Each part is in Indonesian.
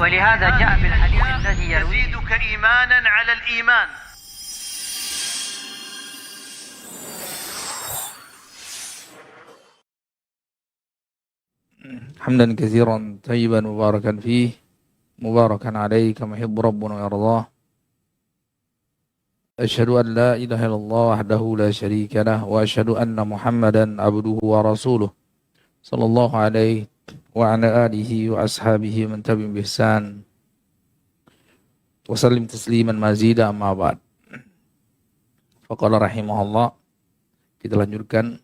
ولهذا جاء في الحديث الذي يرويه يزيدك إيمانا على الإيمان. حمدا كثيرا طيبا مباركا فيه مباركا عليه كما يحب ربنا ويرضاه. أشهد أن لا إله إلا الله وحده لا شريك له وأشهد أن محمدا عبده ورسوله صلى الله عليه وعلى آله وأصحابه من تبعهم بإحسان وسلم تسليما مزيدا أما بعد. Faqala rahimahullah. Kita lanjutkan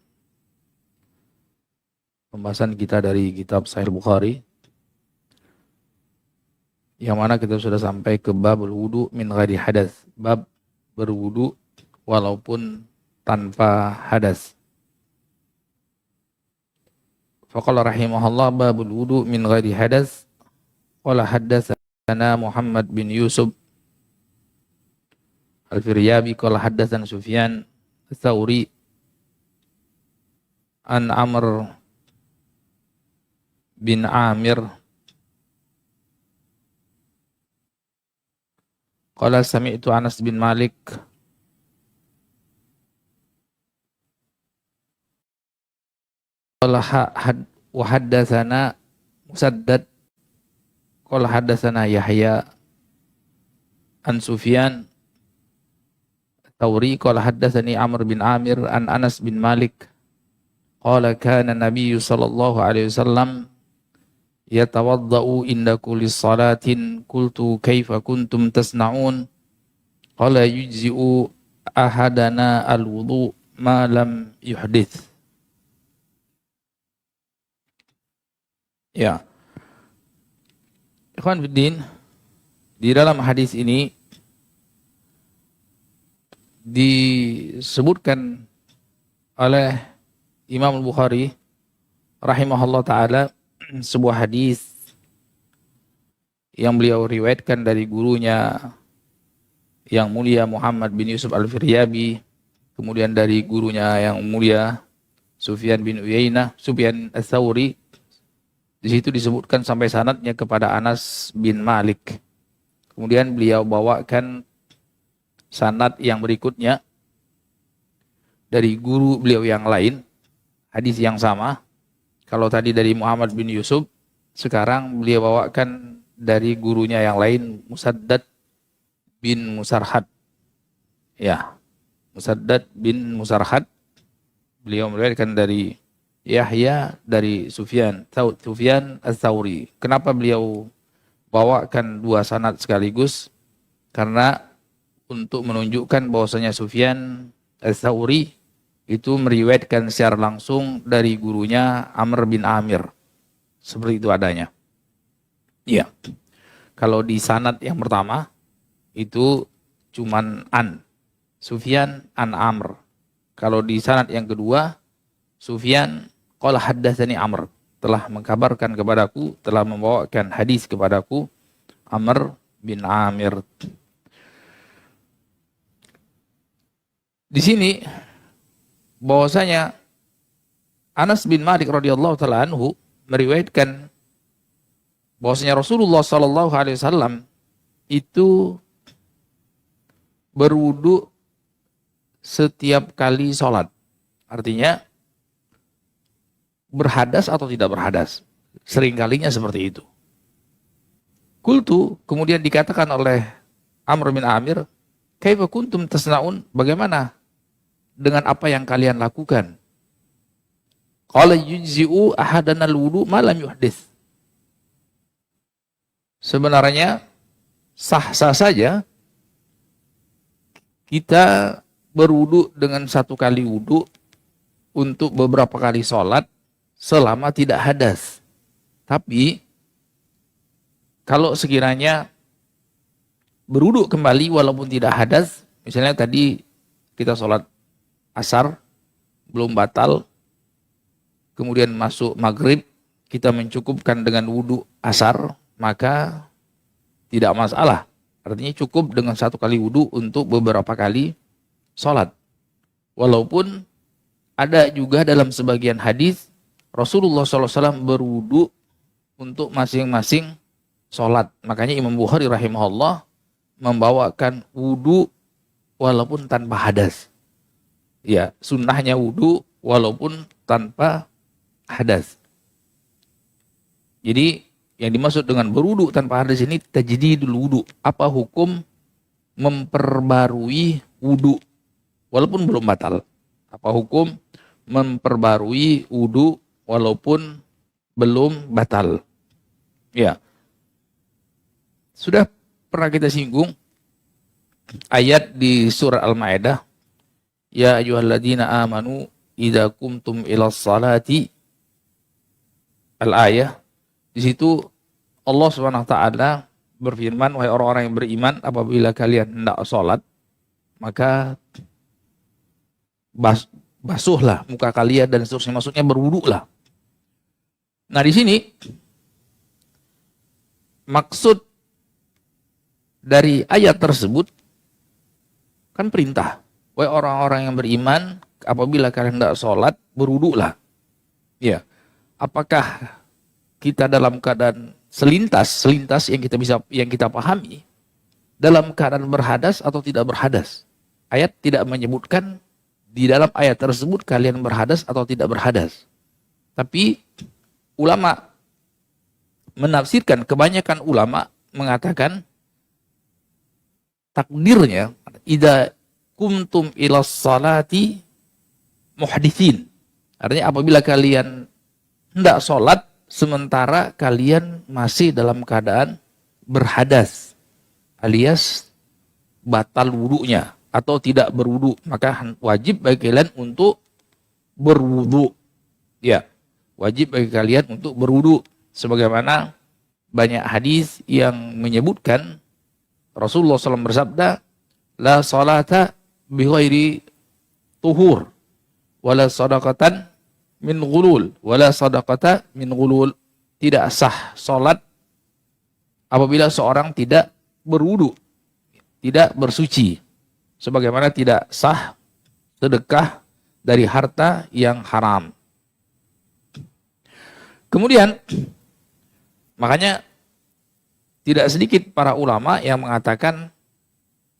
pembahasan kita dari kitab Sahih Bukhari, yang mana kita sudah sampai ke babul wudu min ghairi hadas, bab berwudu walaupun tanpa hadas. Faqala rahimahullah babul wudu min ghairi hadas. Qala haddatsana Muhammad bin Yusuf Al-Firyabi qala haddatsana Sufyan Ats-Tsauri an Amr bin Amir qala sami'tu Anas bin Malik qala wa haddatsana Musaddad qala haddatsana Yahya an Sufyan Ats-Tsauri qala haddatsani Amr bin Amir an Anas bin Malik qala kana Nabi sallallahu alaihi wasallam yatawaddau inda kulli salatin qultu kaifa kuntum tasna'un qala yujzi'u ahadana alwudu ma lam yuhdits. Ya, ikhwan fiddin, di dalam hadis ini disebutkan oleh Imam Al-Bukhari rahimahullah ta'ala sebuah hadis yang beliau riwayatkan dari gurunya yang mulia Muhammad bin Yusuf Al-Firyabi, kemudian dari gurunya yang mulia Sufyan bin Uyainah, Sufyan Ats-Tsauri. Di situ disebutkan sampai sanadnya kepada Anas bin Malik. Kemudian beliau bawakan sanad yang berikutnya dari guru beliau yang lain, hadis yang sama. Kalau tadi dari Muhammad bin Yusuf, sekarang beliau bawakan dari gurunya yang lain, Musaddad bin Musarhad. Ya, Musaddad bin Musarhad. Beliau meriwayatkan dari Yahya dari Sufyan Ats-Tsauri. Kenapa beliau bawakan dua sanad sekaligus? Karena untuk menunjukkan bahwasanya Sufyan Ats-Tsauri itu meriwayatkan secara langsung dari gurunya Amr bin Amir. Seperti itu adanya. Iya. Kalau di sanad yang pertama itu cuman an. Sufyan an Amr. Kalau di sanad yang kedua, Sufyan qala haddatsani Amr, telah mengkabarkan kepadaku, telah membawakan hadis kepadaku Amr bin Amir. Di sini bahwasanya Anas bin Malik radhiyallahu taala anhu meriwayatkan bahwasanya Rasulullah sallallahu alaihi wasallam itu berwudu setiap kali sholat. Artinya berhadas atau tidak berhadas. Seringkalinya seperti itu. Qultu, kemudian dikatakan oleh Amr bin Amir, kaifa kuntum tasna'un, bagaimana dengan apa yang kalian lakukan? Qala yujzi'u ahadana al-wudu ma lam yuhdits. Sebenarnya sah-sah saja kita berwudu dengan satu kali wudu untuk beberapa kali sholat selama tidak hadas. Tapi kalau sekiranya berwudu kembali walaupun tidak hadas, misalnya tadi kita sholat asar belum batal, kemudian masuk maghrib kita mencukupkan dengan wudu asar, maka tidak masalah. Artinya cukup dengan satu kali wudu untuk beberapa kali sholat. Walaupun ada juga dalam sebagian hadis Rasulullah SAW berwudu untuk masing-masing sholat. Makanya Imam Bukhari rahimahullah membawakan wudu walaupun tanpa hadas. Ya, sunnahnya wudu walaupun tanpa hadas. Jadi yang dimaksud dengan berwudu tanpa hadas ini tajdidul wudu. Apa hukum memperbarui wudu walaupun belum batal? Apa hukum memperbarui wudu walaupun belum batal? Ya. Sudah pernah kita singgung ayat di surah Al-Maidah, ya ayyuhalladzina amanu idza qumtum ilas salati, al-ayah. Di situ Allah Subhanahu wa taala berfirman, wahai orang-orang yang beriman, apabila kalian hendak salat, maka basuhlah muka kalian dan seterusnya, maksudnya berwudulah. Nah, di sini maksud dari ayat tersebut kan perintah, wahai orang-orang yang beriman, apabila kalian hendak salat, berwudulah. Ya. Apakah kita dalam keadaan selintas yang kita pahami dalam keadaan berhadas atau tidak berhadas? Ayat tidak menyebutkan di dalam ayat tersebut kalian berhadas atau tidak berhadas. Tapi ulama menafsirkan, kebanyakan ulama mengatakan takdirnya idza kumtum ilas salati muhditsin. Artinya apabila kalian hendak sholat sementara kalian masih dalam keadaan berhadas alias batal wudunya atau tidak berwudu, maka wajib bagi kalian untuk berwudu. Ya, wajib bagi kalian untuk berwudu. Sebagaimana banyak hadis yang menyebutkan Rasulullah SAW bersabda, la salata bighairi tuhur wala sadaqatan min ghulul wala sadaqata min ghulul. Tidak sah salat apabila seorang tidak berwudu, tidak bersuci. Sebagaimana tidak sah sedekah dari harta yang haram. Kemudian makanya tidak sedikit para ulama yang mengatakan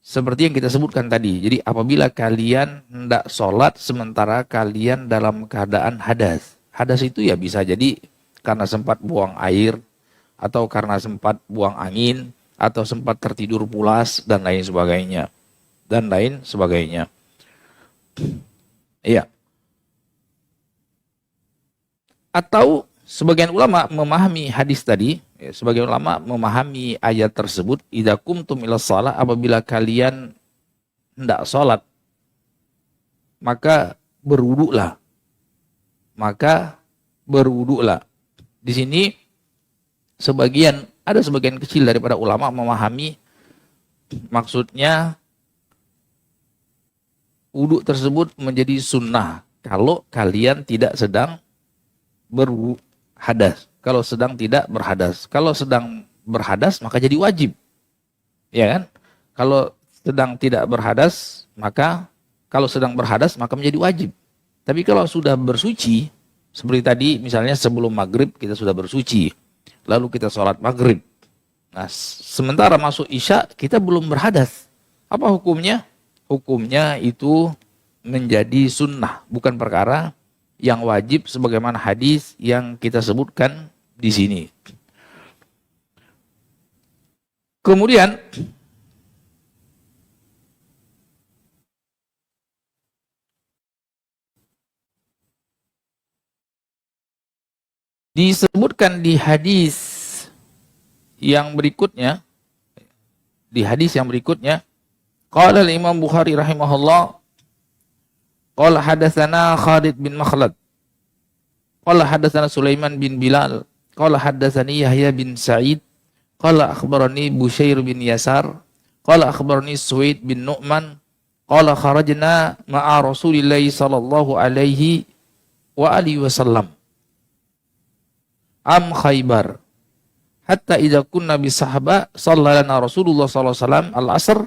seperti yang kita sebutkan tadi. Jadi apabila kalian hendak sholat sementara kalian dalam keadaan hadas. Hadas itu ya bisa jadi karena sempat buang air, atau karena sempat buang angin, atau sempat tertidur pulas, dan lain sebagainya. Iya. Atau sebagian ulama memahami hadis tadi, sebagian ulama memahami ayat tersebut, idza qumtum ilas shalah, apabila kalian hendak salat maka berwudulah. Di sini ada sebagian kecil daripada ulama memahami maksudnya wudu tersebut menjadi sunnah kalau kalian tidak sedang berhadas. Kalau sedang tidak berhadas. Kalau sedang berhadas maka jadi wajib. Ya kan? Kalau sedang tidak berhadas maka menjadi wajib. Tapi kalau sudah bersuci, seperti tadi misalnya sebelum maghrib kita sudah bersuci, lalu kita sholat maghrib. Nah, sementara masuk isya kita belum berhadas. Apa hukumnya? Hukumnya itu menjadi sunnah, bukan perkara yang wajib sebagaimana hadis yang kita sebutkan di sini. Kemudian disebutkan di hadis yang berikutnya, qala al-Imam Bukhari rahimahullah, qala hadatsana Khalid bin Makhlad, qala hadatsana Sulaiman bin Bilal, qala hadatsani Yahya bin Sa'id, qala akhbarani Bushair bin Yasar, qala akhbarani Suwaid bin Nu'man, qala kharajna ma'a Rasulillah sallallahu alaihi wa alihi wasallam am Khaybar hatta idza kunna bi sahaba sallallahu Rasulullah sallallahu alaihi wasallam al-asr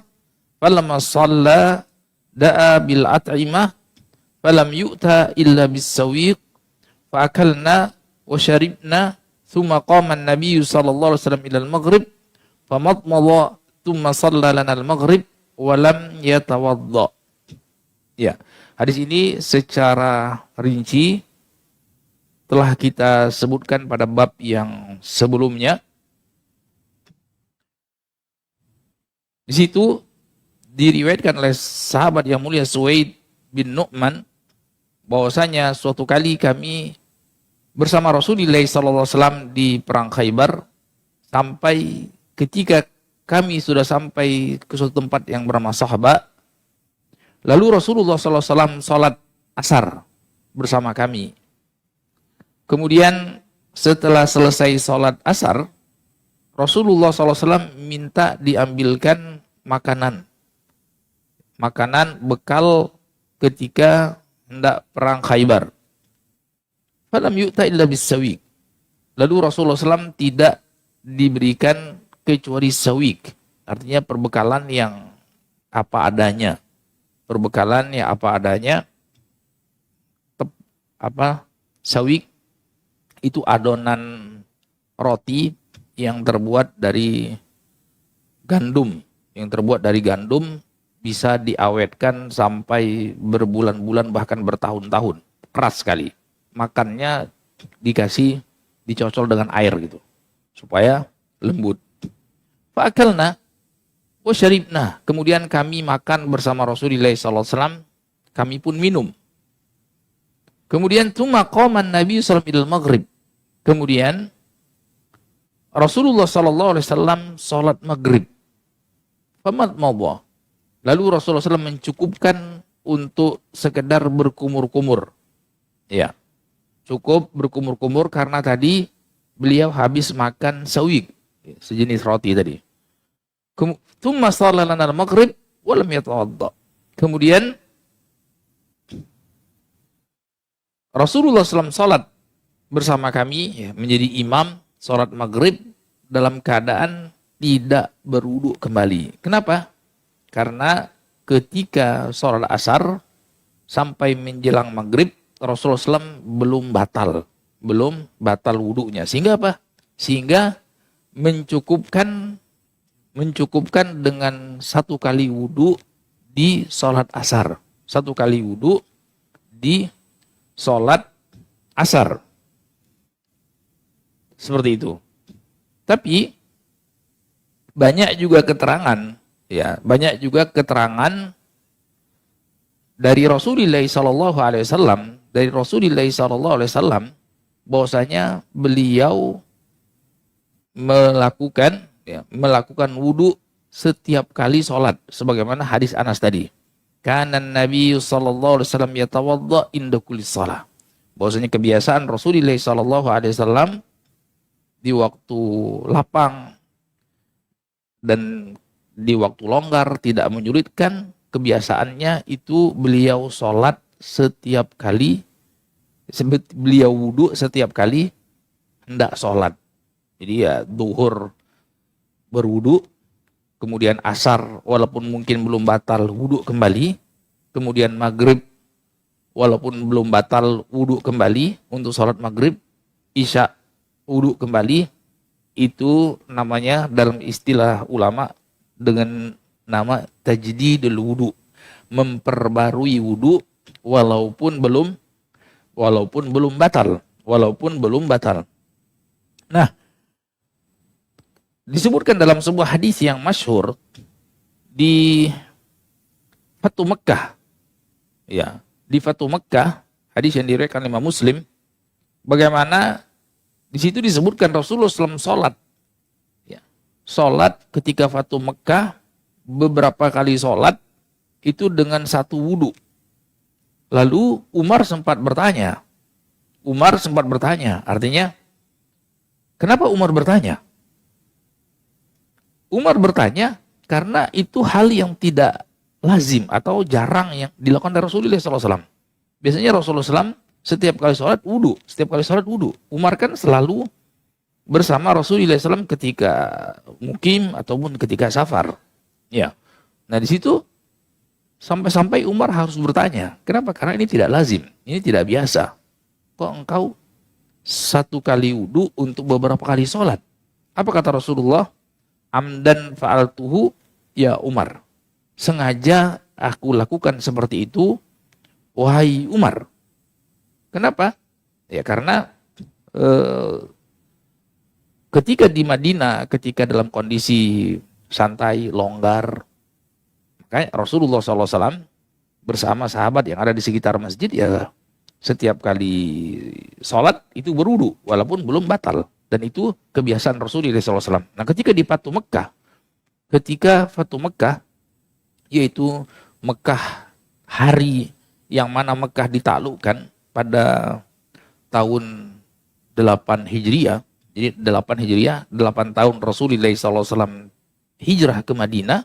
falamma shalla da'a bil at'imah falam yu'ta illa bis sawiq fa akalna wa sharibna thumma qama an-nabiy sallallahu alaihi wasallam ila al-maghrib famadmada thumma shalla lana al-maghrib wa lam yatawadda. Ya, hadis ini secara rinci telah kita sebutkan pada bab yang sebelumnya. Di situ diriwayatkan oleh sahabat yang mulia Suwaid bin Nu'man bahwasanya suatu kali kami bersama Rasulullah SAW di perang Khaybar, sampai ketika kami sudah sampai ke suatu tempat yang bernama Sahaba, lalu Rasulullah SAW sholat asar bersama kami. Kemudian setelah selesai sholat asar, Rasulullah SAW minta diambilkan makanan bekal ketika hendak perang Khaybar. Falam yu'ta illa bis-sawiq. Lalu Rasulullah SAW tidak diberikan kecuali sawik, artinya perbekalan yang apa adanya. Perbekalan yang apa adanya. Sawik itu adonan roti yang terbuat dari gandum. Yang terbuat dari gandum bisa diawetkan sampai berbulan-bulan bahkan bertahun-tahun. Keras sekali. Makannya dicocol dengan air gitu supaya lembut. Fa'akalna wa syaribna. Kemudian kami makan bersama Rasulullah SAW. Kami pun minum. Kemudian tsumma qama an-nabiy sallallahu alaihi wasallam maghrib. Kemudian Rasulullah SAW salat maghrib. Famadmadha. Lalu Rasulullah SAW mencukupkan untuk sekedar berkumur-kumur. Ya. Cukup berkumur-kumur karena tadi beliau habis makan sawik, sejenis roti tadi. Tsumma shalla lana al-maghrib wa lam yatawadda. Kemudian Rasulullah SAW salat bersama kami, ya, menjadi imam salat maghrib dalam keadaan tidak berwudu kembali. Kenapa? Karena ketika salat asar sampai menjelang maghrib, Rasulullah SAW belum batal wudunya. Sehingga apa? Sehingga mencukupkan dengan satu kali wudu di salat asar. Satu kali wudu di salat asar. Seperti itu. Tapi banyak juga keterangan dari Rasulullah SAW, bahwasanya beliau melakukan wudu setiap kali sholat, sebagaimana hadis Anas tadi. Kana Nabi sallallahu alaihi wasallam yatawadda inda kulli shalah. Bahwasanya kebiasaan Rasulullah sallallahu alaihi wasallam di waktu lapang dan di waktu longgar tidak menyulitkan, kebiasaannya itu beliau sholat setiap kali, beliau wudu setiap kali hendak sholat. Jadi ya duhur berwudu, kemudian asar walaupun mungkin belum batal wudu kembali, kemudian maghrib walaupun belum batal wudu kembali untuk sholat maghrib, isya wudu kembali. Itu namanya dalam istilah ulama dengan nama tajdidul wudu, memperbarui wudu walaupun belum batal. Nah, disebutkan dalam sebuah hadis yang masyhur di Fatu Mekkah. Ya, di Fatu Mekkah, hadis yang diriwayatkan oleh Imam Muslim, bagaimana di situ disebutkan Rasulullah SAW sholat. Ya, sholat ketika Fatu Mekkah, beberapa kali sholat itu dengan satu wudu. Lalu Umar sempat bertanya, artinya kenapa Umar bertanya? Umar bertanya karena itu hal yang tidak lazim atau jarang yang dilakukan oleh Rasulullah SAW. Biasanya Rasulullah SAW setiap kali sholat wudu. Umar kan selalu bersama Rasulullah SAW ketika mukim ataupun ketika safar. Ya. Nah di situ sampai Umar harus bertanya. Kenapa? Karena ini tidak lazim, ini tidak biasa. Kok engkau satu kali wudu untuk beberapa kali sholat. Apa kata Rasulullah? Amdan fa'altuhu ya Umar. Sengaja aku lakukan seperti itu, wahai Umar. Kenapa? Ya karena ketika di Madinah, ketika dalam kondisi santai, longgar, makanya Rasulullah SAW bersama sahabat yang ada di sekitar masjid, ya setiap kali sholat itu berwudu, walaupun belum batal. Dan itu kebiasaan Rasulullah SAW. Nah ketika di Fatu Mekah, yaitu Mekah hari yang mana Mekah ditaklukkan pada tahun 8 Hijriah. Jadi 8 Hijriah, 8 tahun Rasulullah SAW hijrah ke Madinah.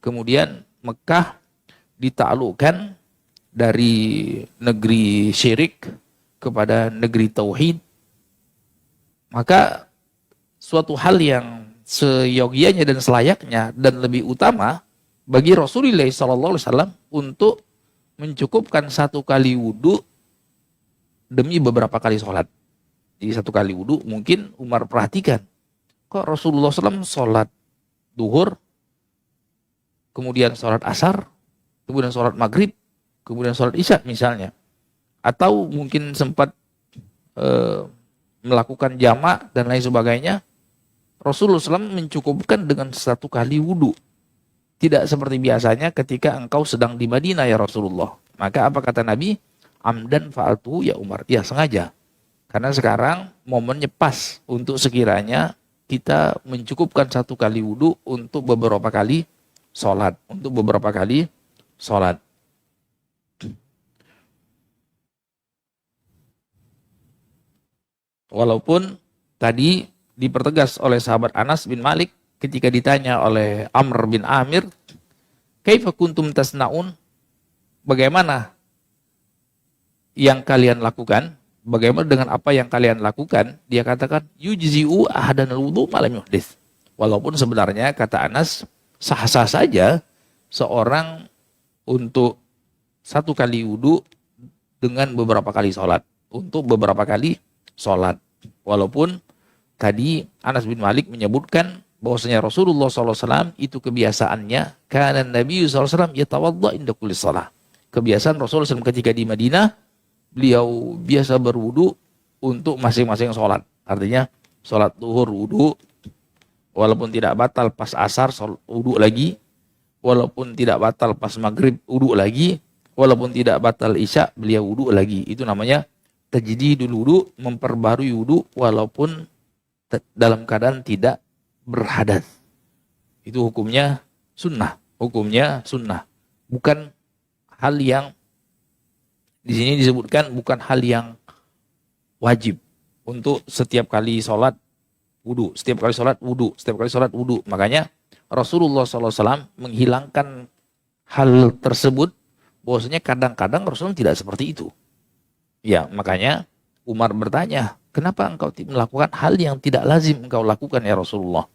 Kemudian Mekah ditaklukkan dari negeri syirik kepada negeri tauhid. Maka suatu hal yang seyogianya dan selayaknya dan lebih utama bagi Rasulullah SAW untuk mencukupkan satu kali wudu demi beberapa kali sholat. Jadi satu kali wudu mungkin Umar perhatikan, kok Rasulullah SAW sholat duhur, kemudian sholat asar, kemudian sholat maghrib, kemudian sholat isya misalnya. Atau mungkin sempat melakukan jamak dan lain sebagainya. Rasulullah SAW mencukupkan dengan satu kali wudu. Tidak seperti biasanya ketika engkau sedang di Madinah ya Rasulullah. Maka apa kata Nabi? Amdan fa'altu ya Umar. Ya sengaja. Karena sekarang momennya pas untuk sekiranya kita mencukupkan satu kali wudu untuk beberapa kali sholat. Untuk beberapa kali sholat. Walaupun tadi dipertegas oleh sahabat Anas bin Malik ketika ditanya oleh Amr bin Amir, kaifa kuntum tasnaun? Bagaimana yang kalian lakukan? Bagaimana dengan apa yang kalian lakukan? Dia katakan, yujzi'u ahadan al-wudu malam yuhdits. Walaupun sebenarnya kata Anas, sah-sah saja seorang untuk satu kali wudu dengan beberapa kali sholat. Untuk beberapa kali sholat. Walaupun tadi Anas bin Malik menyebutkan bahwasanya Rasulullah SAW itu kebiasaannya, kana Nabi SAW yatawadda inda kulli shalah. Kebiasaan Rasulullah SAW ketika di Madinah, beliau biasa berwudu untuk masing-masing sholat. Artinya sholat duhur wudu, walaupun tidak batal pas asar wudu lagi, walaupun tidak batal pas maghrib wudu lagi, walaupun tidak batal isya beliau wudu lagi. Itu namanya tajdidul wudu, memperbarui wudu walaupun dalam keadaan tidak berhadas. Itu hukumnya sunnah. Hukumnya sunnah. Bukan hal yang di sini disebutkan, bukan hal yang wajib untuk setiap kali sholat wudu, setiap kali sholat wudu, setiap kali sholat wudu. Makanya Rasulullah SAW menghilangkan hal tersebut, bahwasanya kadang-kadang Rasulullah tidak seperti itu. Ya, makanya Umar bertanya, kenapa engkau melakukan hal yang tidak lazim engkau lakukan ya Rasulullah?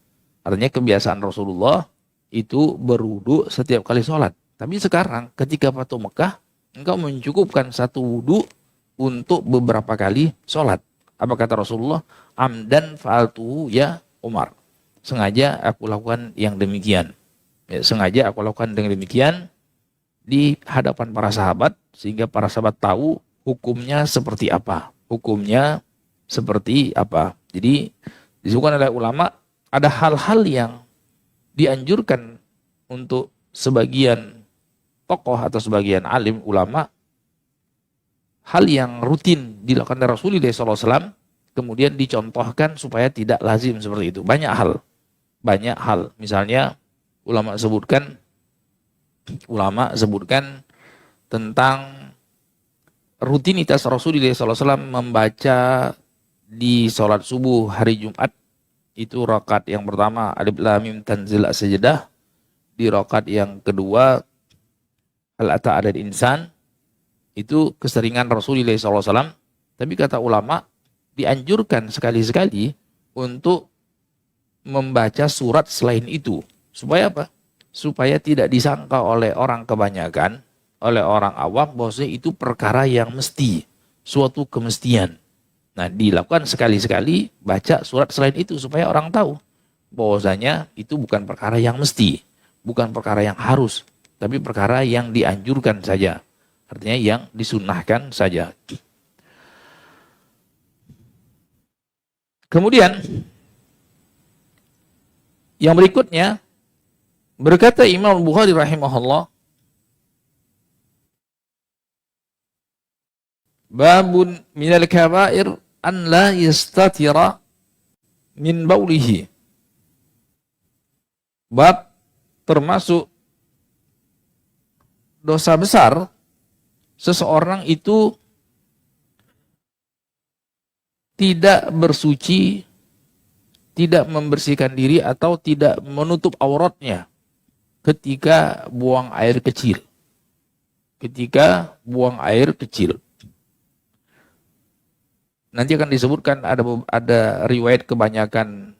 Artinya kebiasaan Rasulullah itu berwudu setiap kali sholat. Tapi sekarang ketika Fatu Mekah, engkau mencukupkan satu wudu untuk beberapa kali sholat. Apa kata Rasulullah? Amdan fa'altuhu ya Umar. Sengaja aku lakukan yang demikian. Ya, sengaja aku lakukan dengan demikian di hadapan para sahabat, sehingga para sahabat tahu hukumnya seperti apa. Hukumnya seperti apa. Jadi disebutkan oleh ulama, ada hal-hal yang dianjurkan untuk sebagian tokoh atau sebagian alim ulama, hal yang rutin dilakukan oleh Rasulullah SAW, kemudian dicontohkan supaya tidak lazim seperti itu. Banyak hal. Misalnya ulama sebutkan tentang rutinitas Rasulullah SAW membaca di sholat subuh hari Jumat. Itu rakaat yang pertama Alif Lam Mim Tanzil As-Sajdah, di rakaat yang kedua Hal Ata 'alal Insan. Itu keseringan Rasulullah SAW. Tapi kata ulama, dianjurkan sekali-sekali untuk membaca surat selain itu. Supaya apa? Supaya tidak disangka oleh orang kebanyakan, oleh orang awam, bahwasanya itu perkara yang mesti, suatu kemestian. Nah, dilakukan sekali-sekali baca surat selain itu supaya orang tahu bahwasanya itu bukan perkara yang mesti, bukan perkara yang harus, tapi perkara yang dianjurkan saja. Artinya yang disunnahkan saja. Kemudian yang berikutnya berkata Imam Bukhari rahimahullah, babun minal kabair an la yastatira min baulihi. Bab termasuk dosa besar seseorang itu tidak bersuci, tidak membersihkan diri atau tidak menutup auratnya ketika buang air kecil. Ketika buang air kecil. Nanti akan disebutkan ada riwayat kebanyakan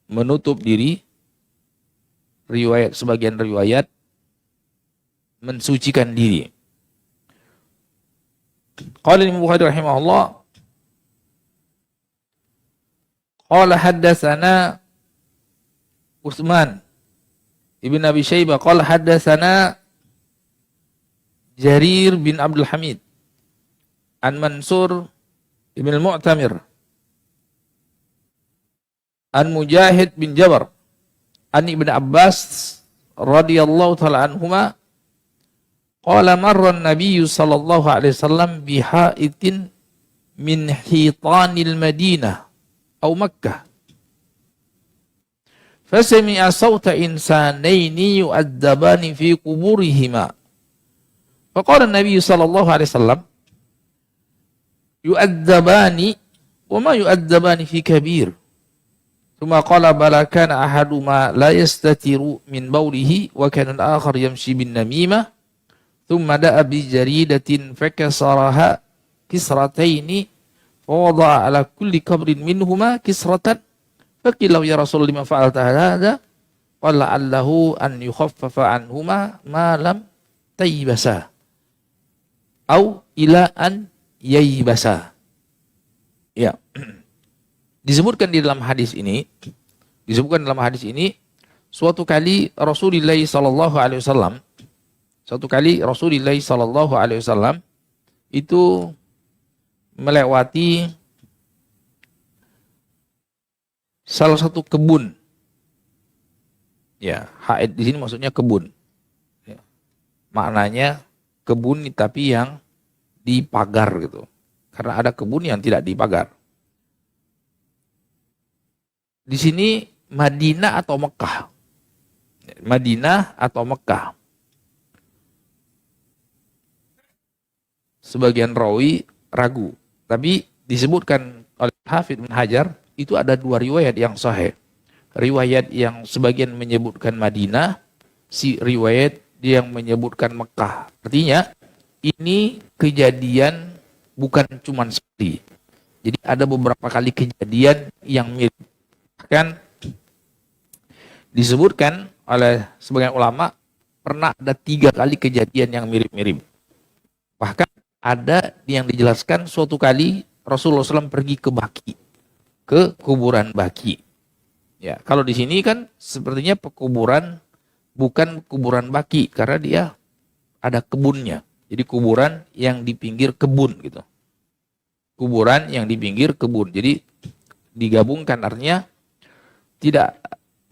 menutup diri, riwayat sebagian riwayat mensucikan diri. Qala Imam Bukhari rahimahullah, qala haddatsana Utsman ibn Abi Syaibah qala haddatsana Jarir bin Abdul Hamid an Mansur ibn al-Mu'tamir an Mujahid bin Jabr an Ibn Abbas radhiyallahu ta'ala anhuma qala marra an-nabiy sallallahu alaihi wasallam bihaitin min hitanil Madinah أو مكة فسمع صوت إنسانين يؤدبان في قبورهما فقال النبي صلى الله عليه وسلم يؤدبان وما يؤدبان في كبير ثم قال بلى كان أحدهما لا يستتر من بوله وكان الآخر يمشي بالنميمة ثم دأ بجريدة فكسرها كسرتين ووضع على كل قبر منهما كسرة فقيل له يا رسول الله لما فعلت هذا قال لعله أن يخفف عنهما ما لم تيبسا أو إلى أن ييبسا. Ya. Disebutkan dalam hadis ini suatu kali Rasulullah sallallahu alaihi wasallam itu melewati salah satu kebun. Ya, haid di sini maksudnya kebun. Ya. Maknanya kebun tapi yang dipagar gitu. Karena ada kebun yang tidak dipagar. Di sini Madinah atau Mekah. Madinah atau Mekah. Sebagian rawi ragu. Tapi disebutkan oleh Hafidz bin Hajar, itu ada dua riwayat yang sahih. Riwayat yang sebagian menyebutkan Madinah, si riwayat yang menyebutkan Mekah. Artinya, ini kejadian bukan cuma sekali. Jadi ada beberapa kali kejadian yang mirip. Bahkan disebutkan oleh sebagian ulama, pernah ada 3 kali kejadian yang mirip-mirip. Bahkan ada yang dijelaskan suatu kali Rasulullah SAW pergi ke Baki, ke kuburan Baki. Ya, kalau di sini kan sepertinya pekuburan bukan kuburan Baki karena dia ada kebunnya. Jadi kuburan yang di pinggir kebun gitu. Kuburan yang di pinggir kebun. Jadi digabungkan artinya tidak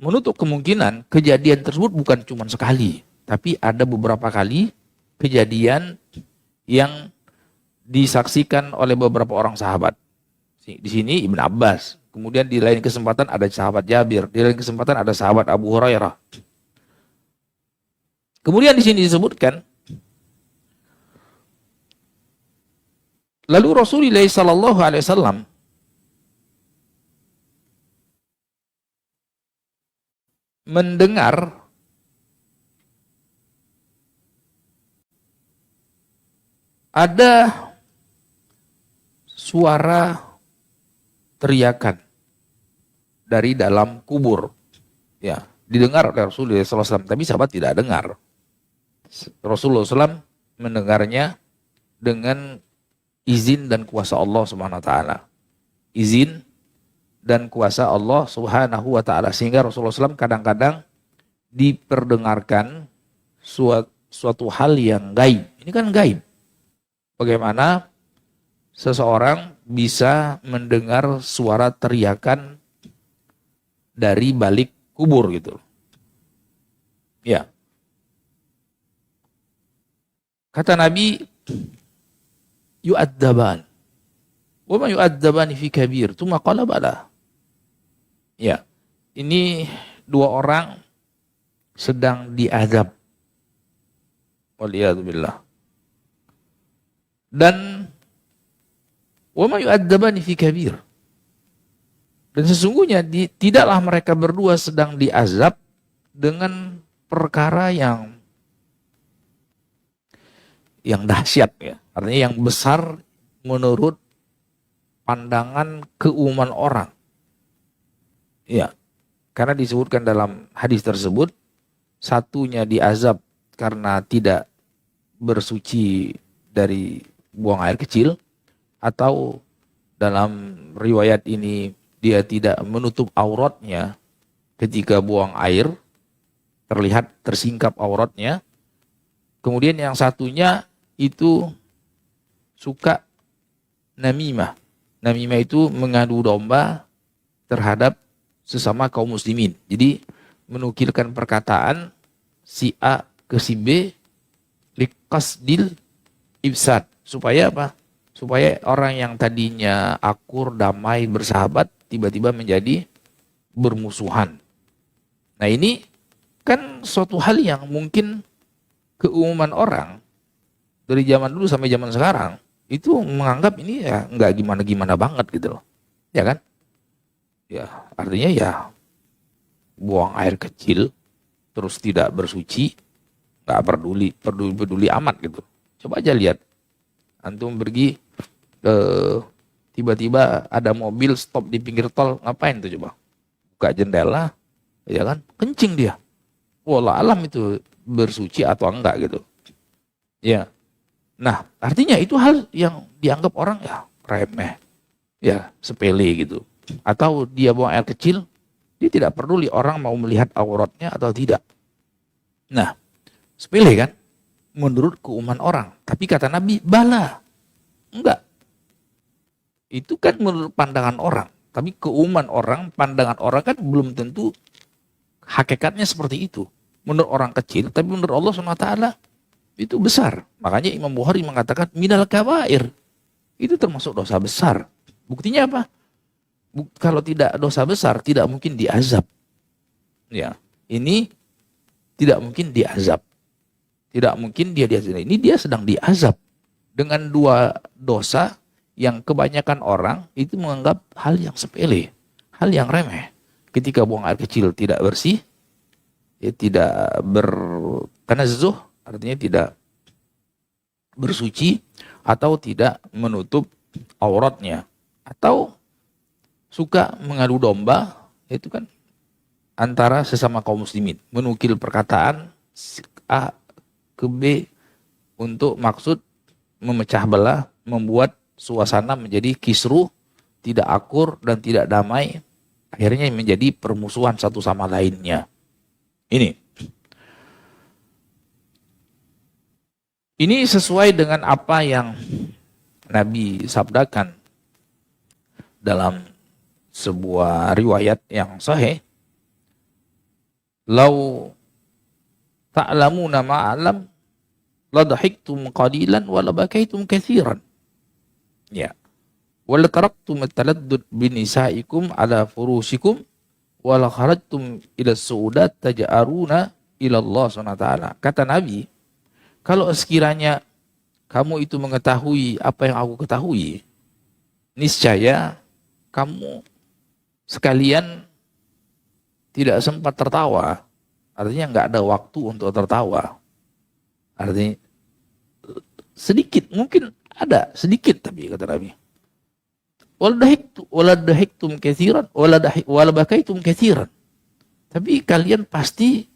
menutup kemungkinan kejadian tersebut bukan cuma sekali, tapi ada beberapa kali kejadian yang disaksikan oleh beberapa orang sahabat. Di sini Ibn Abbas. Kemudian di lain kesempatan ada sahabat Jabir. Di lain kesempatan ada sahabat Abu Hurairah. Kemudian di sini disebutkan, lalu Rasulullah SAW mendengar ada suara teriakan dari dalam kubur. Ya, didengar oleh Rasulullah SAW, tapi sahabat tidak dengar. Rasulullah SAW mendengarnya dengan izin dan kuasa Allah Subhanahu wa taala. Izin dan kuasa Allah Subhanahu wa taala, sehingga Rasulullah SAW kadang-kadang diperdengarkan suatu hal yang gaib. Ini kan gaib. Bagaimana seseorang bisa mendengar suara teriakan dari balik kubur gitu. Ya. Kata Nabi, yu'adzaban. Wa ma yu'adzabani fi kabir. Tsumma qala bala. Ya. Ini dua orang sedang diazab. Waliyadzubillah. Dan wa ma yu'adzabani fi kabir. Dan sesungguhnya tidaklah mereka berdua sedang diazab dengan perkara yang dahsyat ya. Artinya yang besar menurut pandangan keumuman orang. Ya. Karena disebutkan dalam hadis tersebut, satunya diazab karena tidak bersuci dari buang air kecil, atau dalam riwayat ini dia tidak menutup auratnya ketika buang air, terlihat tersingkap auratnya. Kemudian yang satunya itu suka namimah. Namimah itu mengadu domba terhadap sesama kaum muslimin. Jadi menukilkan perkataan si A ke si B liqasdil ifsad. Supaya apa? Supaya orang yang tadinya akur, damai, bersahabat tiba-tiba menjadi bermusuhan. Nah ini kan suatu hal yang mungkin keumuman orang dari zaman dulu sampai zaman sekarang itu menganggap ini ya nggak gimana-gimana banget gitu loh. Ya kan? Ya artinya ya buang air kecil terus tidak bersuci, nggak peduli amat gitu. Coba aja lihat, antum pergi tiba-tiba ada mobil stop di pinggir tol, ngapain tuh coba? Buka jendela, ya kan? Kencing dia. Wallah alam itu bersuci atau enggak gitu. Ya. Nah, artinya itu hal yang dianggap orang ya remeh, ya sepele gitu. Atau dia buang air kecil, dia tidak peduli orang mau melihat auratnya atau tidak. Nah, sepele kan? Menurut keumuman orang. Tapi kata Nabi, bala. Enggak. Itu kan menurut pandangan orang. Tapi keumuman orang, pandangan orang kan belum tentu hakikatnya seperti itu. Menurut orang kecil, tapi menurut Allah SWT itu besar. Makanya Imam Bukhari mengatakan minal kabair. Itu termasuk dosa besar. Buktinya apa? Kalau tidak dosa besar, tidak mungkin diazab. Ya, ini tidak mungkin diazab. Tidak mungkin dia diazab. Ini dia sedang diazab dengan dua dosa yang kebanyakan orang itu menganggap hal yang sepele, hal yang remeh. Ketika buang air kecil tidak bersih, ya tidak tanazzuh, artinya tidak bersuci atau tidak menutup auratnya, atau suka mengadu domba, itu kan antara sesama kaum muslimin, menukil perkataan A ke B untuk maksud memecah belah, membuat suasana menjadi kisruh, tidak akur dan tidak damai, akhirnya menjadi permusuhan satu sama lainnya. Ini sesuai dengan apa yang Nabi sabdakan dalam sebuah riwayat yang sahih. Lau ta'lamuna ma'alam la dhahiktum qalilan wa la bakaitum katsiran. Ya. Wa la taraktum at-taladdud binisaikum ala furushikum wa la kharajtum ila suudat taj'aruna ila Allah Subhanahu wa taala. Kata Nabi, kalau sekiranya kamu itu mengetahui apa yang aku ketahui, niscaya kamu sekalian tidak sempat tertawa. Artinya nggak ada waktu untuk tertawa. Artinya sedikit, mungkin ada sedikit, tapi kata Nabi, waladahiktum katsiran walabakaitum katsiran. Tapi kalian pasti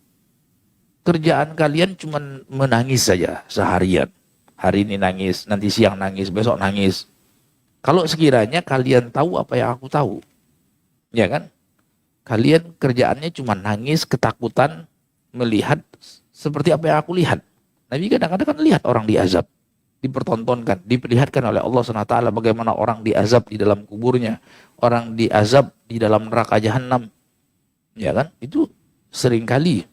kerjaan kalian cuma menangis saja seharian. Hari ini nangis, nanti siang nangis, besok nangis. Kalau sekiranya kalian tahu apa yang aku tahu, ya kan? Kalian kerjaannya cuma nangis, ketakutan, melihat seperti apa yang aku lihat. Nabi kadang-kadang kan lihat orang diazab, dipertontonkan, diperlihatkan oleh Allah SWT bagaimana orang diazab di dalam kuburnya, orang diazab di dalam neraka jahanam. Ya kan? Itu seringkali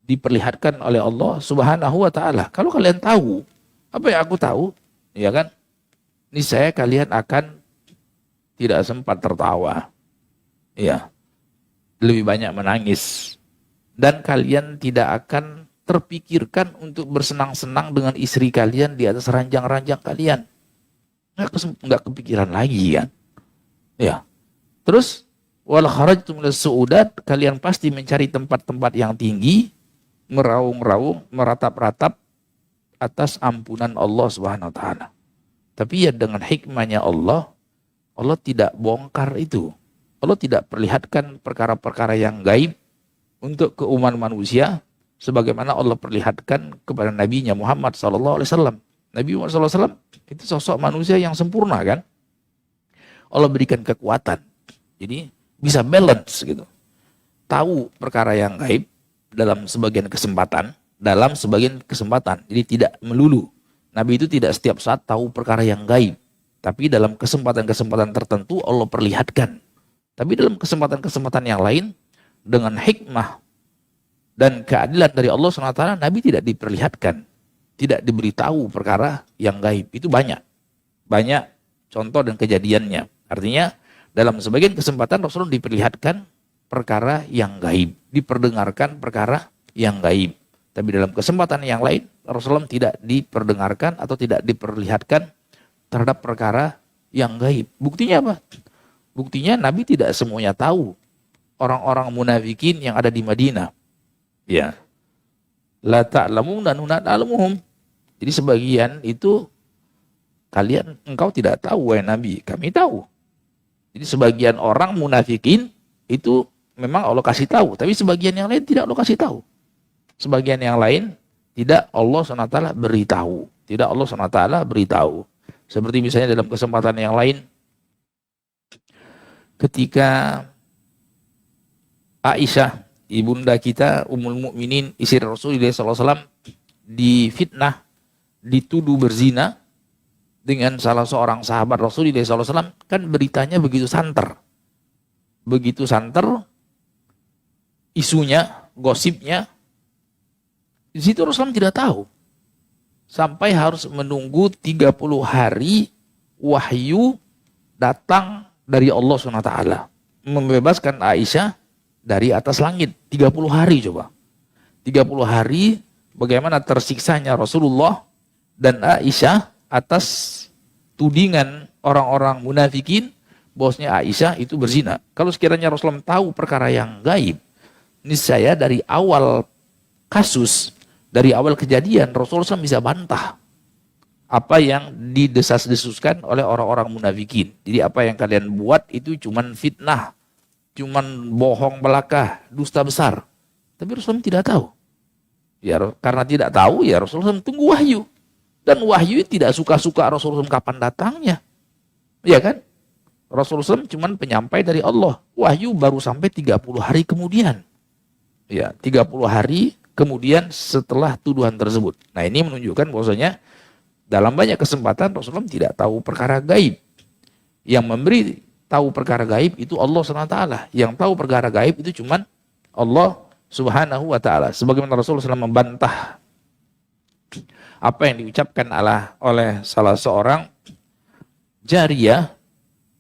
diperlihatkan oleh Allah Subhanahu wa taala. Kalau kalian tahu apa yang aku tahu, ya kan? Niscaya kalian akan tidak sempat tertawa. Ya. Lebih banyak menangis. Dan kalian tidak akan terpikirkan untuk bersenang-senang dengan istri kalian di atas ranjang-ranjang kalian. Nggak kepikiran lagi kan. Ya. Terus wal kharajtum lis suudat, kalian pasti mencari tempat-tempat yang tinggi, meraung-raung, meratap-ratap atas ampunan Allah Subhanahu wa taala. Tapi ya dengan hikmahnya Allah, Allah tidak bongkar itu. Allah tidak perlihatkan perkara-perkara yang gaib untuk keumat manusia sebagaimana Allah perlihatkan kepada Nabi-Nya Muhammad SAW. Nabi Muhammad SAW itu sosok manusia yang sempurna kan. Allah berikan kekuatan. Jadi bisa balance gitu. Tahu perkara yang gaib dalam sebagian kesempatan. Jadi tidak melulu. Nabi itu tidak setiap saat tahu perkara yang gaib. Tapi dalam kesempatan-kesempatan tertentu Allah perlihatkan. Tapi dalam kesempatan-kesempatan yang lain, dengan hikmah dan keadilan dari Allah SWT, Nabi tidak diperlihatkan. Tidak diberitahu perkara yang gaib. Itu banyak. Banyak contoh dan kejadiannya. Artinya, dalam sebagian kesempatan Rasulullah diperlihatkan perkara yang gaib. Diperdengarkan perkara yang gaib. Tapi dalam kesempatan yang lain, Rasulullah tidak diperdengarkan atau tidak diperlihatkan terhadap perkara yang gaib. Buktinya apa? Buktinya Nabi tidak semuanya tahu orang-orang munafikin yang ada di Madinah. Ya. La ta'lamuna na'lamuhum. Jadi sebagian itu engkau tidak tahu wahai Nabi, kami tahu. Jadi sebagian orang munafikin itu memang Allah kasih tahu, tapi sebagian yang lain tidak Allah kasih tahu. Sebagian yang lain tidak Allah SWT beritahu. Tidak Allah SWT beritahu. Seperti misalnya dalam kesempatan yang lain, ketika Aisyah, ibunda kita, Ummul Mukminin, istri Rasulullah SAW, difitnah, dituduh berzina dengan salah seorang sahabat Rasulullah SAW, kan beritanya begitu santer. Begitu santer, isunya, gosipnya, di situ Rasulullah tidak tahu. Sampai harus menunggu 30 hari wahyu datang dari Allah SWT. Membebaskan Aisyah dari atas langit. 30 hari coba. 30 hari bagaimana tersiksanya Rasulullah dan Aisyah atas tudingan orang-orang munafikin bahwasanya Aisyah itu berzina. Kalau sekiranya Rasulullah tahu perkara yang gaib, niscaya dari awal kasus, dari awal kejadian, Rasulullah SAW bisa bantah apa yang didesas-desuskan oleh orang-orang munafikin. Jadi apa yang kalian buat itu cuman fitnah, cuman bohong belaka, dusta besar. Tapi Rasulullah tidak tahu. Ya, karena tidak tahu, ya Rasulullah tunggu wahyu. Dan wahyu tidak suka-suka Rasulullah kapan datangnya. Ya kan? Rasulullah cuman penyampai dari Allah. Wahyu baru sampai 30 hari kemudian. Ya, 30 hari kemudian setelah tuduhan tersebut. Nah, ini menunjukkan bahwasanya dalam banyak kesempatan Rasulullah tidak tahu perkara gaib. Yang memberi tahu perkara gaib itu Allah SWT. Yang tahu perkara gaib itu cuman Allah Subhanahu wa ta'ala. Sebagaimana Rasulullah SAW membantah apa yang diucapkan oleh salah seorang jariyah.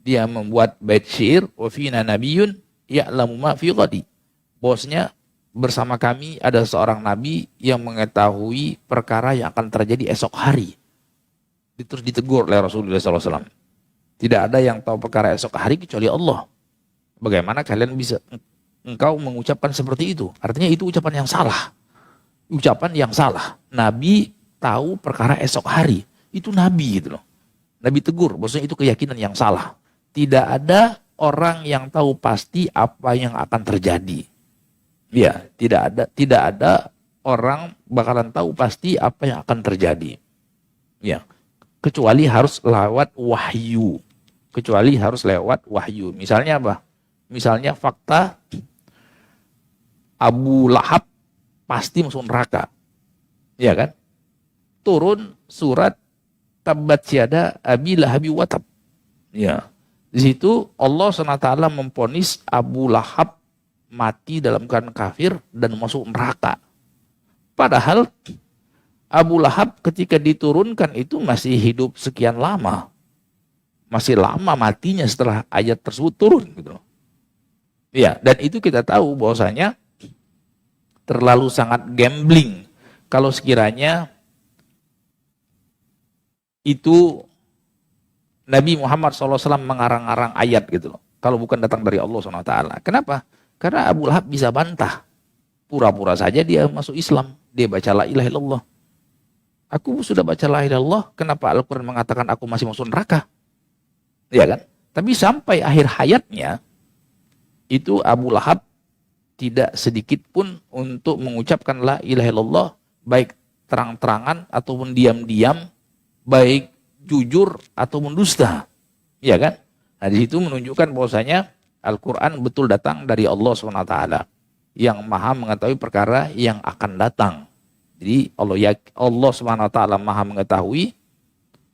Dia membuat bait syair, wa fina nabiyyun ya'lamu ma fi ghadi. Bosnya, bersama kami ada seorang nabi yang mengetahui perkara yang akan terjadi esok hari. Terus ditegur oleh Rasulullah SAW. Tidak ada yang tahu perkara esok hari kecuali Allah. Bagaimana kalian bisa engkau mengucapkan seperti itu? Artinya itu ucapan yang salah. Ucapan yang salah. Nabi tahu perkara esok hari. Itu Nabi gitu loh. Nabi tegur, maksudnya itu keyakinan yang salah. Tidak ada orang yang tahu pasti apa yang akan terjadi. Ya, tidak ada orang bakalan tahu pasti apa yang akan terjadi. Ya, kecuali harus lewat wahyu. Kecuali harus lewat wahyu. Misalnya apa? Misalnya fakta Abu Lahab pasti masuk neraka. Ya kan? Turun surat Tabbat Yada Abi Lahabi Watab. Ya. Di situ Allah SWT memvonis Abu Lahab mati dalam keadaan kafir dan masuk neraka. Padahal Abu Lahab ketika diturunkan itu masih hidup sekian lama. Masih lama matinya setelah ayat tersebut turun gitu loh. Ya, dan itu kita tahu bahwasanya terlalu sangat gambling kalau sekiranya itu Nabi Muhammad SAW mengarang-arang ayat gitu loh. Kalau bukan datang dari Allah SWT. Kenapa? Karena Abu Lahab bisa bantah. Pura-pura saja dia masuk Islam. Dia baca la ilaha illallah. Aku sudah baca la ilaha illallah. Kenapa Al-Quran mengatakan aku masih masuk neraka? Ya kan? Tapi sampai akhir hayatnya, itu Abu Lahab tidak sedikit pun untuk mengucapkan la ilaha illallah, baik terang-terangan ataupun diam-diam, baik jujur ataupun dusta. Ya kan? Nah, di situ menunjukkan bahwasanya Al-Quran betul datang dari Allah SWT yang maha mengetahui perkara yang akan datang. Jadi Allah SWT maha mengetahui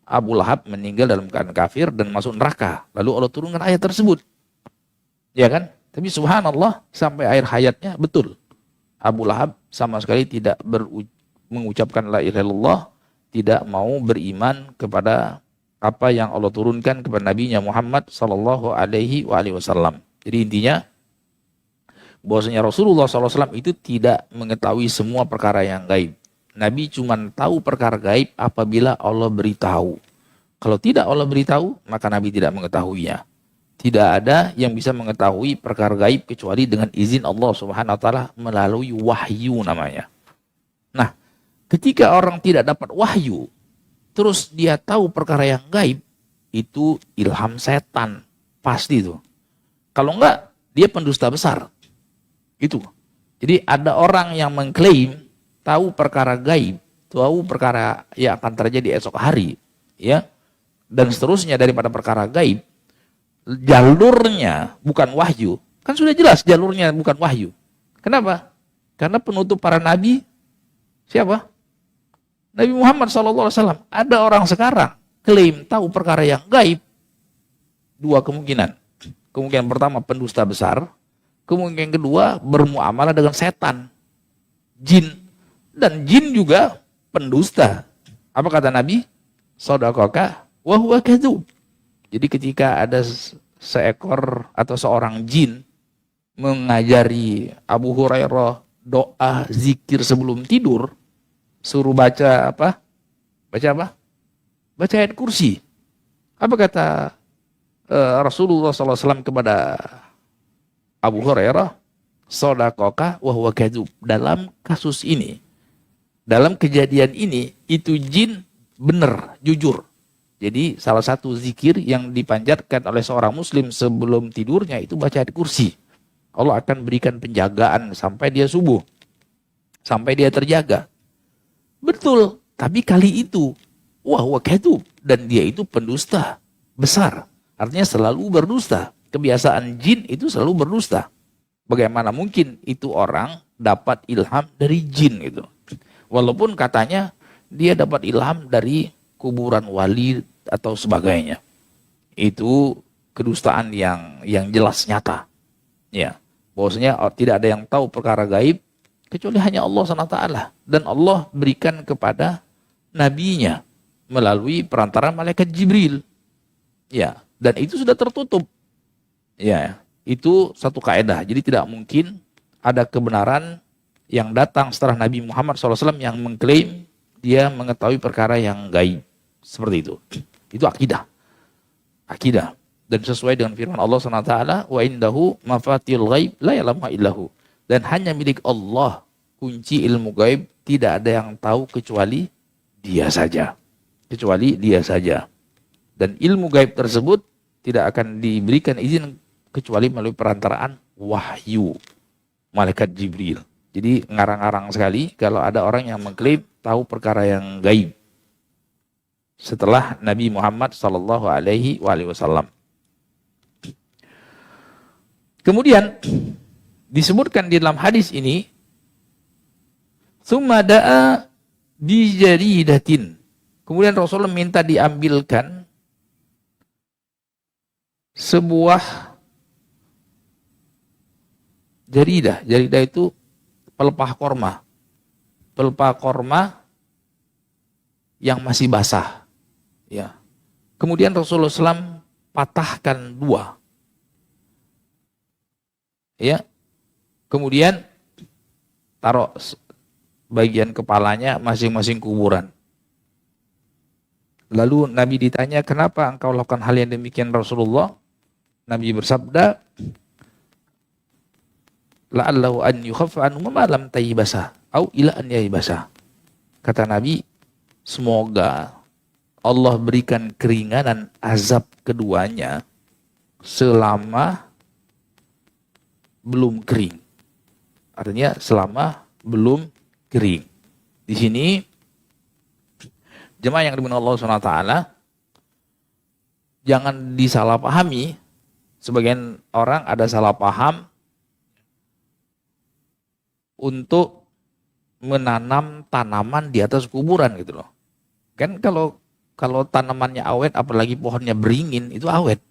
Abu Lahab meninggal dalam keadaan kafir dan masuk neraka. Lalu Allah turunkan ayat tersebut. Ya kan? Tapi subhanallah sampai akhir hayatnya betul. Abu Lahab sama sekali tidak mengucapkan la ilaha illallah, tidak mau beriman kepada apa yang Allah turunkan kepada Nabi-Nya Muhammad sallallahu alaihi wasallam. Jadi intinya bahwasanya Rasulullah SAW itu tidak mengetahui semua perkara yang gaib. Nabi cuma tahu perkara gaib apabila Allah beritahu. Kalau tidak Allah beritahu, maka Nabi tidak mengetahuinya. Tidak ada yang bisa mengetahui perkara gaib kecuali dengan izin Allah Subhanahu wa taala melalui wahyu namanya. Nah, ketika orang tidak dapat wahyu, terus dia tahu perkara yang gaib, itu ilham setan. Pasti itu. Kalau enggak, dia pendusta besar. Itu. Jadi ada orang yang mengklaim tahu perkara gaib, tahu perkara yang akan terjadi esok hari, ya, dan seterusnya daripada perkara gaib, jalurnya bukan wahyu. Kan sudah jelas jalurnya bukan wahyu. Kenapa? Karena penutup para nabi, siapa? Nabi Muhammad SAW. Ada orang sekarang klaim tahu perkara yang gaib. Dua kemungkinan. Kemungkinan pertama pendusta besar. Kemungkinan kedua bermuamalah dengan setan, jin. Dan jin juga pendusta. Apa kata Nabi? Shadaqaka wa huwa kadzub. Jadi ketika ada seekor atau seorang jin mengajari Abu Hurairah doa zikir sebelum tidur, suruh baca apa? Baca apa? Baca ayat kursi. Apa kata Rasulullah SAW kepada Abu Hurairah? Shadaqaka wa huwa kadzub. Dalam kasus ini, dalam kejadian ini, itu jin benar, jujur. Jadi salah satu zikir yang dipanjatkan oleh seorang muslim sebelum tidurnya itu baca ayat kursi. Allah akan berikan penjagaan sampai dia subuh. Sampai dia terjaga. Betul, tapi kali itu, wah kadzub. Dan dia itu pendusta besar. Artinya selalu berdusta. Kebiasaan jin itu selalu berdusta. Bagaimana mungkin itu orang dapat ilham dari jin gitu. Walaupun katanya dia dapat ilham dari kuburan wali atau sebagainya. Itu kedustaan yang jelas nyata. Ya, bahwasanya tidak ada yang tahu perkara gaib kecuali hanya Allah SWT. Dan Allah berikan kepada nabinya melalui perantara malaikat Jibril. Ya, dan itu sudah tertutup. Ya, itu satu kaidah. Jadi tidak mungkin ada kebenaran yang datang setelah Nabi Muhammad SAW yang mengklaim dia mengetahui perkara yang gaib. Seperti itu. Itu akidah. Akidah. Dan sesuai dengan firman Allah SWT, wa indahu mafatihul ghaib la ya'lamuha illahu. Dan hanya milik Allah kunci ilmu gaib, tidak ada yang tahu kecuali dia saja. Kecuali dia saja. Dan ilmu gaib tersebut tidak akan diberikan izin kecuali melalui perantaraan wahyu malaikat Jibril. Jadi ngarang-ngarang sekali kalau ada orang yang mengklaim tahu perkara yang gaib. setelah Nabi Muhammad sallallahu alaihi wasallam. Kemudian disebutkan di dalam hadis ini, "Tsumma da'a bi jaridatin." Kemudian Rasulullah minta diambilkan sebuah jaridah. Jaridah itu pelepah korma. Pelepah korma yang masih basah. Ya. Kemudian Rasulullah SAW patahkan dua. Ya. Kemudian taruh bagian kepalanya masing-masing kuburan. Lalu Nabi ditanya, kenapa engkau lakukan hal yang demikian Rasulullah? Nabi bersabda, la'allahu an yukhaffa anhum ma lam tayyibasa au ila an yaybasa. Kata Nabi, semoga Allah berikan keringanan azab keduanya selama belum kering. Artinya selama belum kering. Di sini jemaah yang dimuliakan Allah SWT, jangan disalahpahami. Sebagian orang ada salah paham untuk menanam tanaman di atas kuburan gitu loh. Kan kalau tanamannya awet, apalagi pohonnya beringin, itu awet.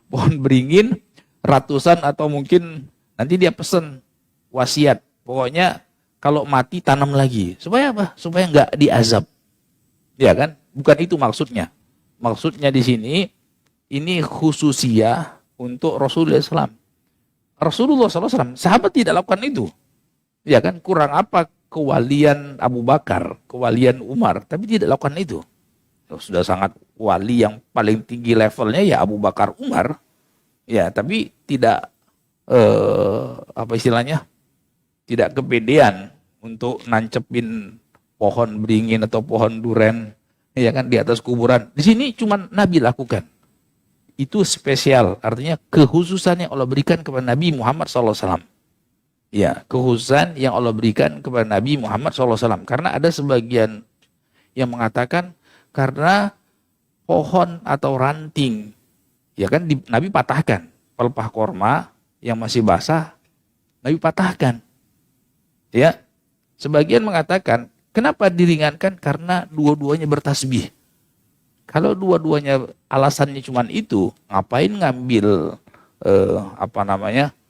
Pohon beringin ratusan atau mungkin nanti dia pesen wasiat. Pokoknya kalau mati tanam lagi. Supaya apa? Supaya nggak diazab. Ya kan? Bukan itu maksudnya. Maksudnya di sini ini khususiyah untuk Rasulullah SAW. Rasulullah SAW, sahabat tidak lakukan itu. Ya kan? Kurang apa kewalian Abu Bakar, kewalian Umar, tapi tidak lakukan itu. Sudah sangat wali yang paling tinggi levelnya ya Abu Bakar, Umar. Ya, tapi tidak apa istilahnya? Tidak kepedean untuk nancepin pohon beringin atau pohon duren, ya kan, di atas kuburan. Di sini cuma Nabi lakukan. Itu spesial, artinya kekhususan yang Allah berikan kepada Nabi Muhammad SAW. Ya, kekhususan yang Allah berikan kepada Nabi Muhammad SAW. Karena ada sebagian yang mengatakan karena pohon atau ranting, ya kan, Nabi patahkan. Pelepah korma yang masih basah, Nabi patahkan. Ya, sebagian mengatakan kenapa diringankan? Karena dua-duanya bertasbih. Kalau dua-duanya alasannya cuma itu, ngapain ngambil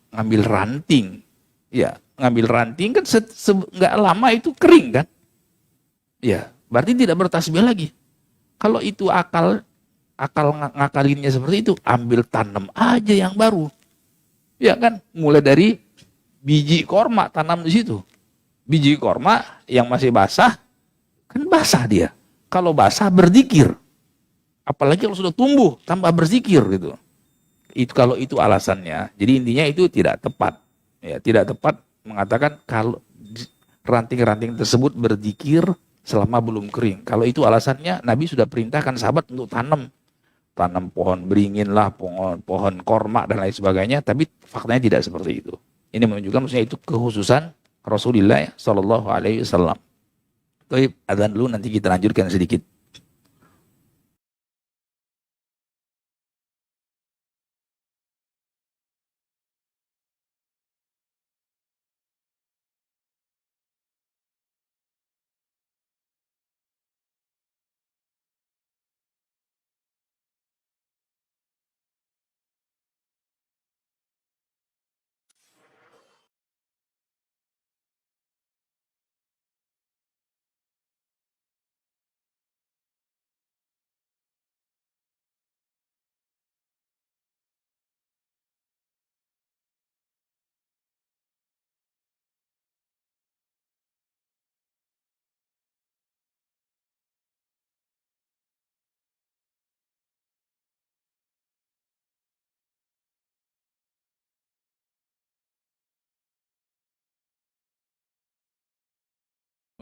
ngambil ranting? Ya, ngambil ranting kan nggak lama itu kering kan? Ya, berarti tidak bertasbih lagi. Kalau itu akal ngakalinnya seperti itu, ambil tanam aja yang baru. Ya kan, mulai dari biji korma tanam di situ. Biji korma yang masih basah, kan basah dia. Kalau basah berzikir. Apalagi kalau sudah tumbuh, tambah berzikir gitu. Itu kalau itu alasannya. Jadi intinya itu tidak tepat. Ya, tidak tepat mengatakan kalau ranting-ranting tersebut berzikir selama belum kering. Kalau itu alasannya, Nabi sudah perintahkan sahabat untuk tanam pohon beringin lah, pohon korma dan lain sebagainya. Tapi faktanya tidak seperti itu. Ini menunjukkan maksudnya itu kekhususan Rasulullah Shallallahu Alaihi Wasallam. Baik, adzan dulu, nanti kita lanjutkan sedikit.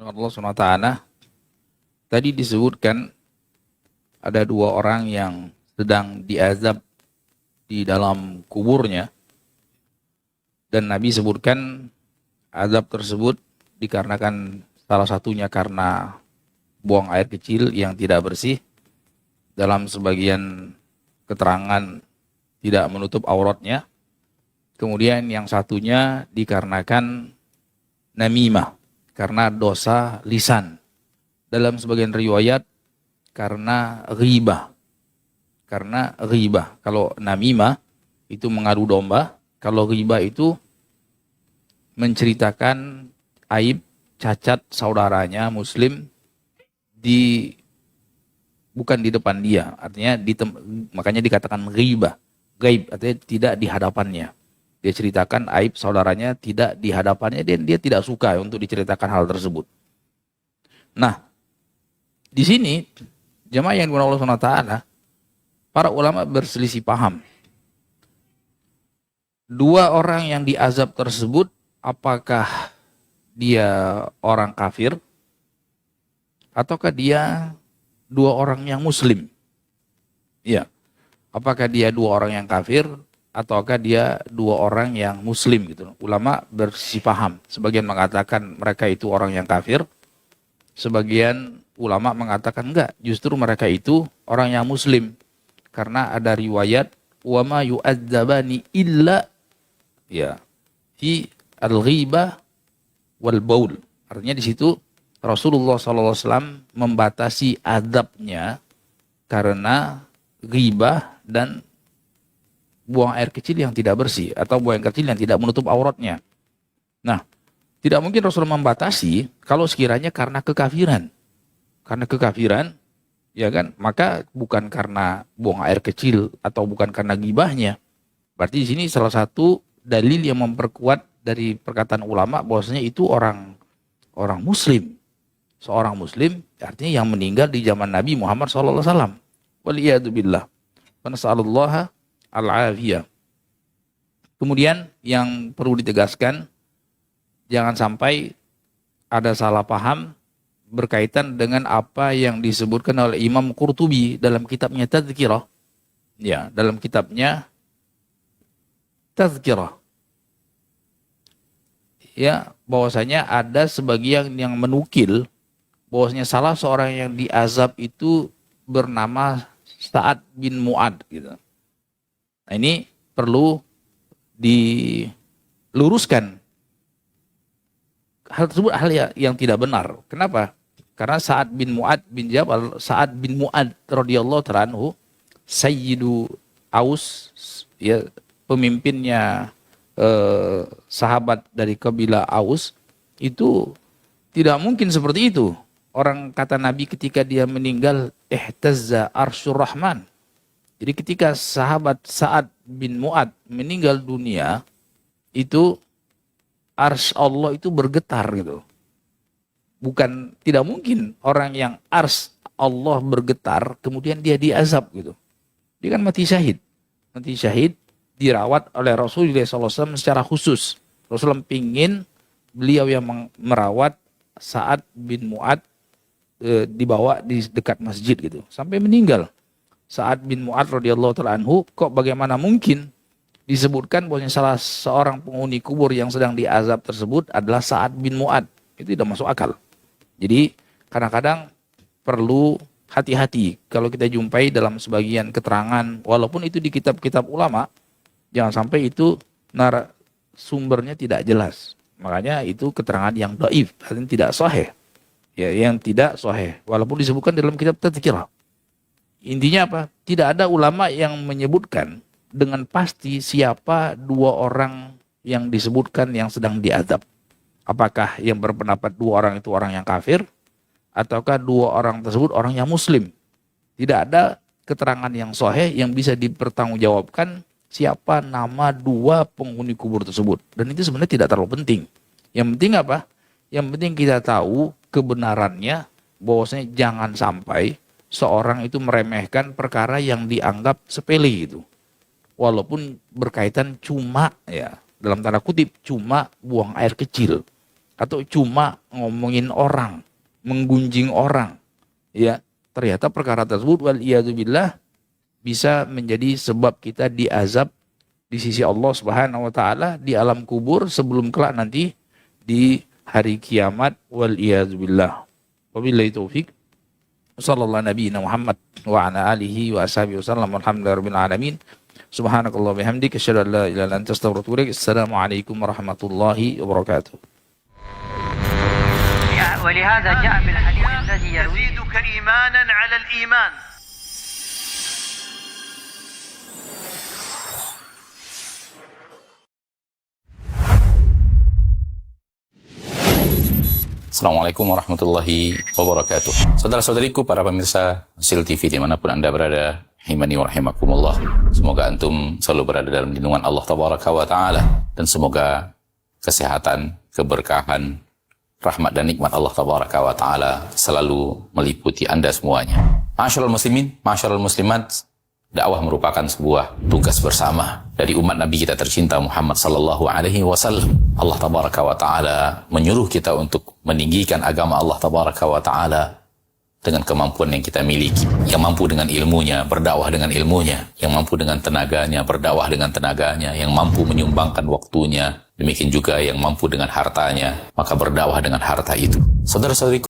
Allah SWT, tadi disebutkan ada dua orang yang sedang diazab di dalam kuburnya, dan Nabi sebutkan azab tersebut dikarenakan salah satunya karena buang air kecil yang tidak bersih. Dalam sebagian keterangan tidak menutup auratnya. Kemudian yang satunya dikarenakan namimah, karena dosa lisan. Dalam sebagian riwayat karena ghibah. Karena ghibah. Kalau namimah itu mengadu domba, kalau ghibah itu menceritakan aib, cacat saudaranya muslim bukan di depan dia, artinya makanya dikatakan ghibah. Gaib artinya tidak di hadapannya. Dia ceritakan aib saudaranya tidak di hadapannya, dan dia tidak suka untuk diceritakan hal tersebut. Nah, di sini jemaah yang dimuliakan Allah Subhanahu wa taala, para ulama berselisih paham. Dua orang yang diazab tersebut, apakah dia orang kafir ataukah dia dua orang yang muslim? Ya. Apakah dia dua orang yang kafir ataukah dia dua orang yang muslim gitu. Ulama bersih paham. Sebagian mengatakan mereka itu orang yang kafir. Sebagian ulama mengatakan enggak, justru mereka itu orang yang muslim. Karena ada riwayat wa ma yu'adzabani illa ya fi al-ghibah wal baul. Artinya di situ Rasulullah SAW membatasi adabnya karena ghibah dan buang air kecil yang tidak bersih atau buang air kecil yang tidak menutup auratnya. Nah, tidak mungkin Rasul membatasi kalau sekiranya karena kekafiran. Karena kekafiran, ya kan? Maka bukan karena buang air kecil atau bukan karena ghibahnya. Berarti di sini salah satu dalil yang memperkuat dari perkataan ulama bahwasanya itu orang muslim. Seorang muslim artinya yang meninggal di zaman Nabi Muhammad SAW. Waliyadu billah. Nasallallahu al-afiyah. Kemudian yang perlu ditegaskan, jangan sampai ada salah paham berkaitan dengan apa yang disebutkan oleh Imam Qurtubi dalam kitabnya Tadhkirah. Ya, dalam kitabnya Tadhkirah. Ya, bahwasanya ada sebagian yang menukil bahwasanya salah seorang yang diazab itu bernama Sa'ad bin Mu'ad gitu. Nah, ini perlu diluruskan. Hal tersebut hal yang tidak benar. Kenapa? Karena Sa'ad bin Mu'ad bin Jabal, Sa'ad bin Mu'ad radhiyallahu ta'ala anhu, Sayyidu Aus, ya, pemimpinnya sahabat dari kabilah Aus, itu tidak mungkin seperti itu. Orang kata Nabi ketika dia meninggal, ihtazza arsyur rahman. Jadi ketika sahabat Sa'ad bin Mu'ad meninggal dunia, itu arsy Allah itu bergetar gitu. Bukan, tidak mungkin orang yang arsy Allah bergetar, kemudian dia diazab gitu. Dia kan mati syahid. Mati syahid dirawat oleh Rasulullah SAW secara khusus. Rasulullah pingin beliau yang merawat Sa'ad bin Mu'ad dibawa di dekat masjid gitu sampai meninggal. Sa'ad bin Mu'ad radhiyallahu ta'ala anhu, kok bagaimana mungkin disebutkan bahwa salah seorang penghuni kubur yang sedang diazab tersebut adalah Sa'ad bin Mu'ad? Itu tidak masuk akal. Jadi kadang-kadang perlu hati-hati kalau kita jumpai dalam sebagian keterangan, walaupun itu di kitab-kitab ulama, jangan sampai itu sumbernya tidak jelas. Makanya itu keterangan yang dhaif, artinya tidak sahih. Ya, yang tidak sahih, walaupun disebutkan dalam kitab Tadhkirah. Intinya apa? Tidak ada ulama yang menyebutkan dengan pasti siapa dua orang yang disebutkan yang sedang diazab. Apakah yang berpendapat dua orang itu orang yang kafir, ataukah dua orang tersebut orang yang muslim? Tidak ada keterangan yang sahih yang bisa dipertanggungjawabkan siapa nama dua penghuni kubur tersebut. Dan itu sebenarnya tidak terlalu penting. Yang penting apa? Yang penting kita tahu kebenarannya, bahwasanya jangan sampai seorang itu meremehkan perkara yang dianggap sepele itu. Walaupun berkaitan cuma, ya, dalam tanda kutip, cuma buang air kecil. Atau cuma ngomongin orang, menggunjing orang. Ya, ternyata perkara tersebut, waliyadzubillah, bisa menjadi sebab kita diazab di sisi Allah Subhanahu wa taala di alam kubur sebelum kelak nanti di hari kiamat, waliyadzubillah. Wabillahi taufik. Sallallahu nabiyina Muhammad wa ala alihi wa ashabihi wasallam. Alhamdulillahirabbil alamin. Subhanakallah bihamdika asyhadu an la ilaha illa anta astaghfiruka wa atubu ilaik. Assalamualaikum warahmatullahi wabarakatuh. ولهذا جاء بالحديث الذي يرويه يزيدك إيمانا على الإيمان. Assalamualaikum warahmatullahi wabarakatuh. Saudara-saudariku, para pemirsa Sil TV dimanapun Anda berada, rahimani wa rahimakumullah. Semoga antum selalu berada dalam lindungan Allah Tabaraka wa Ta'ala, dan semoga kesehatan, keberkahan, rahmat dan nikmat Allah Tabaraka wa Ta'ala selalu meliputi Anda semuanya. Ma'asyiral muslimin, ma'asyiral muslimat, dakwah merupakan sebuah tugas bersama dari umat Nabi kita tercinta Muhammad sallallahu alaihi wasallam. Allah Tabaraka wa Ta'ala menyuruh kita untuk meninggikan agama Allah Tabaraka wa Ta'ala dengan kemampuan yang kita miliki. Yang mampu dengan ilmunya, berdakwah dengan ilmunya. Yang mampu dengan tenaganya, berdakwah dengan tenaganya. Yang mampu menyumbangkan waktunya. Demikian juga yang mampu dengan hartanya, maka berdakwah dengan harta itu. Saudara-saudariku,